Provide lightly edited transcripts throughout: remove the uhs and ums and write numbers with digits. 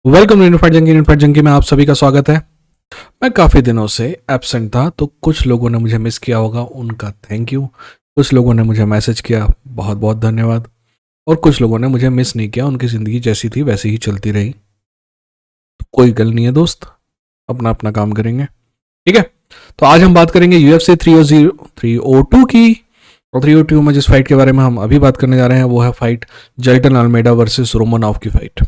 Welcome unified जंगी में आप सभी का स्वागत है। मैं काफ़ी दिनों से एब्सेंट था, तो कुछ लोगों ने मुझे मिस किया होगा, उनका थैंक यू। कुछ लोगों ने मुझे मैसेज किया, बहुत बहुत धन्यवाद। और कुछ लोगों ने मुझे मिस नहीं किया, उनकी ज़िंदगी जैसी थी वैसी ही चलती रही। तो कोई गल नहीं है दोस्त, अपना अपना काम करेंगे, ठीक है। तो आज हम बात करेंगे UFC 302 की। और 302 में जिस फाइट के बारे में हम अभी बात करने जा रहे हैं वो है फाइट जेल्टन अल्मेडा वर्सेस रोमनॉव की फाइट।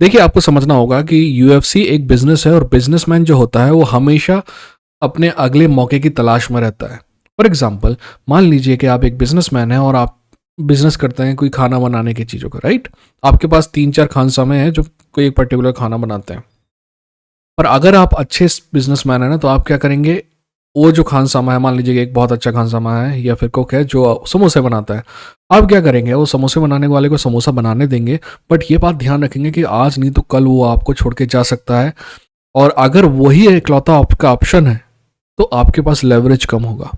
देखिए, आपको समझना होगा कि यूएफसी एक बिजनेस है और बिजनेसमैन जो होता है वो हमेशा अपने अगले मौके की तलाश में रहता है। फॉर एग्जाम्पल, मान लीजिए कि आप एक बिजनेसमैन हैं और आप बिजनेस करते हैं कोई खाना बनाने की चीज़ों का, राइट। आपके पास 3-4 खानसामे हैं जो कोई एक पर्टिकुलर खाना बनाते हैं। पर अगर आप अच्छे बिजनेसमैन हैं ना, तो आप क्या करेंगे, वो जो खानसामा है, मान लीजिए कि एक बहुत अच्छा खानसामा है या फिर कुक है जो समोसे बनाता है, आप क्या करेंगे, वो समोसे बनाने वाले को समोसा बनाने देंगे। बट ये बात ध्यान रखेंगे कि आज नहीं तो कल वो आपको छोड़ के जा सकता है, और अगर वही इकलौता आपका ऑप्शन है तो आपके पास लेवरेज कम होगा,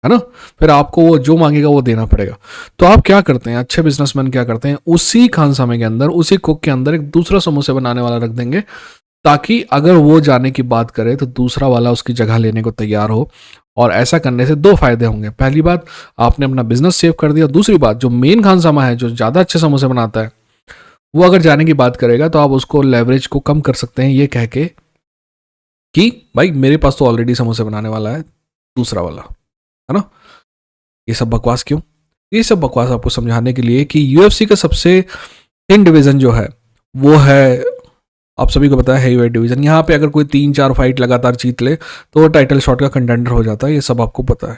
है ना। फिर आपको वो जो मांगेगा वो देना पड़ेगा। तो आप क्या करते हैं, अच्छे बिजनेसमैन क्या करते हैं, उसी खानसामे के अंदर, उसी कुक के अंदर एक दूसरा समोसे बनाने वाला रख देंगे, ताकि अगर वो जाने की बात करे तो दूसरा वाला उसकी जगह लेने को तैयार हो। और ऐसा करने से दो फायदे होंगे। पहली बात, आपने अपना बिजनेस सेव कर दिया। दूसरी बात, जो मेन खानसामा है जो ज़्यादा अच्छे समोसे बनाता है, वो अगर जाने की बात करेगा तो आप उसको लेवरेज को कम कर सकते हैं, ये कह के कि भाई मेरे पास तो ऑलरेडी समोसे बनाने वाला है दूसरा वाला, है ना। ये सब बकवास क्यों? ये सब बकवास आपको समझाने के लिए कि यूएफसी का सबसे थिन डिवीजन जो है वो है, आप सभी को पता है, हेवीवेट डिवीजन। यहाँ पे अगर कोई 3-4 फाइट लगातार जीत ले तो वो टाइटल शॉट का कंटेंडर हो जाता है, ये सब आपको पता है।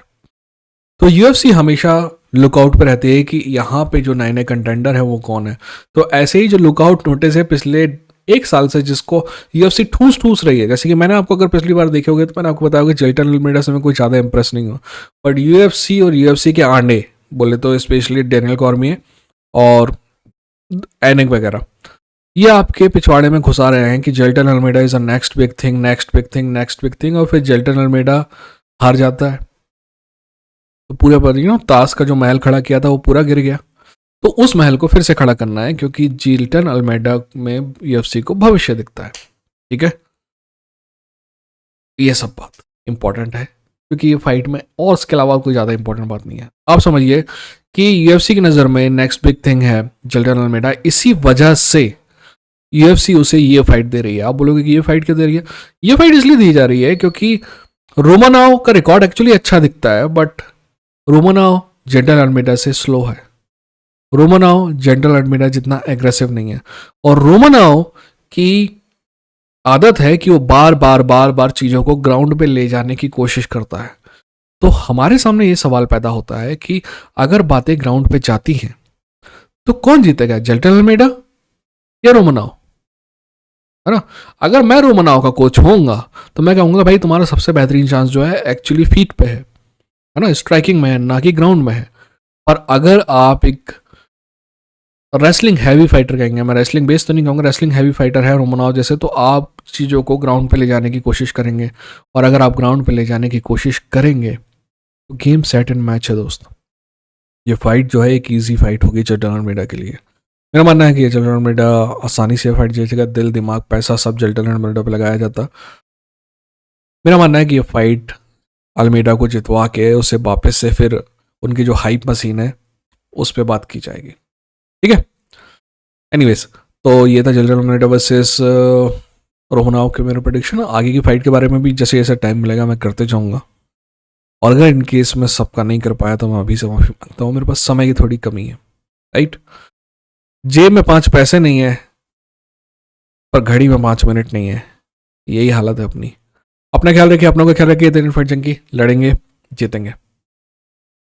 तो यूएफसी हमेशा लुकआउट पे रहती है कि यहाँ पे जो नए नए कंटेंडर है वो कौन है। तो ऐसे ही जो लुकआउट नोटिस है पिछले एक साल से, जिसको यूएफसी ठूस ठूस रही है, जैसे कि मैंने आपको अगर पिछली बार देखे होगे तो मैंने आपको बताया कि जेल्टन अल्मेडा से मैं कोई ज़्यादा इंप्रेस नहीं हूँ। बट यूएफसी और यूएफसी के आंडे बोले तो स्पेशली डेनियल कॉर्मिए और एनिक वगैरह, ये आपके पिछवाड़े में घुसा रहे हैं कि Jelton Almeida is a next big thing, next big thing, next big thing. और फिर जेल्टन अल्मेडा हार जाता है तो पूरे पर ताश का जो महल खड़ा किया था वो पूरा गिर गया। तो उस महल को फिर से खड़ा करना है, क्योंकि जेल्टन अल्मेडा में यूएफसी को भविष्य दिखता है, ठीक है। ये सब बात इंपॉर्टेंट है क्योंकि ये फाइट में, और इसके अलावा कोई ज़्यादा इंपॉर्टेंट बात नहीं है। आप समझिए कि यूएफसी की नज़र में नेक्स्ट बिग थिंग है जेल्टन अल्मेडा, इसी वजह से यूएफसी उसे ये फाइट दे रही है। आप बोलोगे कि ये फाइट क्यों दे रही है? ये फाइट इसलिए दी जा रही है क्योंकि रोमानाव का रिकॉर्ड एक्चुअली अच्छा दिखता है, बट रोमानाव जेंटल अल्मेडा से स्लो है। रोमानाव जेंटल अल्मेडा जितना एग्रेसिव नहीं है, और रोमानाव की आदत है कि वो बार बार बार बार चीज़ों को ग्राउंड पे ले जाने की कोशिश करता है। तो हमारे सामने ये सवाल पैदा होता है कि अगर बातें ग्राउंड पे जाती हैं तो कौन जीतेगा, जेंटल अल्मेडा या रोमानाव, है ना। अगर मैं रोमनाव का कोच होऊंगा तो मैं कहूँगा भाई तुम्हारा सबसे बेहतरीन चांस जो है एक्चुअली फीट पे है ना, स्ट्राइकिंग में है, ना कि ग्राउंड में है। पर अगर आप एक रेसलिंग हैवी फाइटर, कहेंगे, मैं रेसलिंग बेस तो नहीं कहूँगा, रेसलिंग हैवी फाइटर है रोमनाव जैसे, तो आप चीज़ों को ग्राउंड पे ले जाने की कोशिश करेंगे। और अगर आप ग्राउंड पे ले जाने की कोशिश करेंगे तो गेम सेट एंड मैच है दोस्त। ये फाइट जो है एक ईजी फाइट होगी जेल्टन अल्मेडा के लिए। मेरा मानना है कि जेल्टन अल्मेडा आसानी से फाइट जीतेगा। दिल दिमाग पैसा सब जेल्टन अल्मेडा पे लगाया जाता। मेरा मानना है कि ये फाइट अल्मेडा को जितवा के उसे वापस से फिर उनकी जो हाइप मशीन है उस पर बात की जाएगी, ठीक है। एनीवेज, तो ये था जेल्टन अल्मेडा वर्सेस रोमनाव के मेरे प्रेडिक्शन। आगे की फाइट के बारे में भी जैसे जैसे टाइम मिलेगा मैं करते जाऊँगा, और अगर इन केस में सबका नहीं कर पाया तो मैं अभी से माफी मांगता हूँ, मेरे पास समय की थोड़ी कमी है, राइट। जेब में 5 पैसे नहीं है पर घड़ी में 5 मिनट नहीं है, यही हालत है अपनी। अपना ख्याल रखिए, अपनों का ख्याल रखिए। फाइट जंग की लड़ेंगे, जीतेंगे।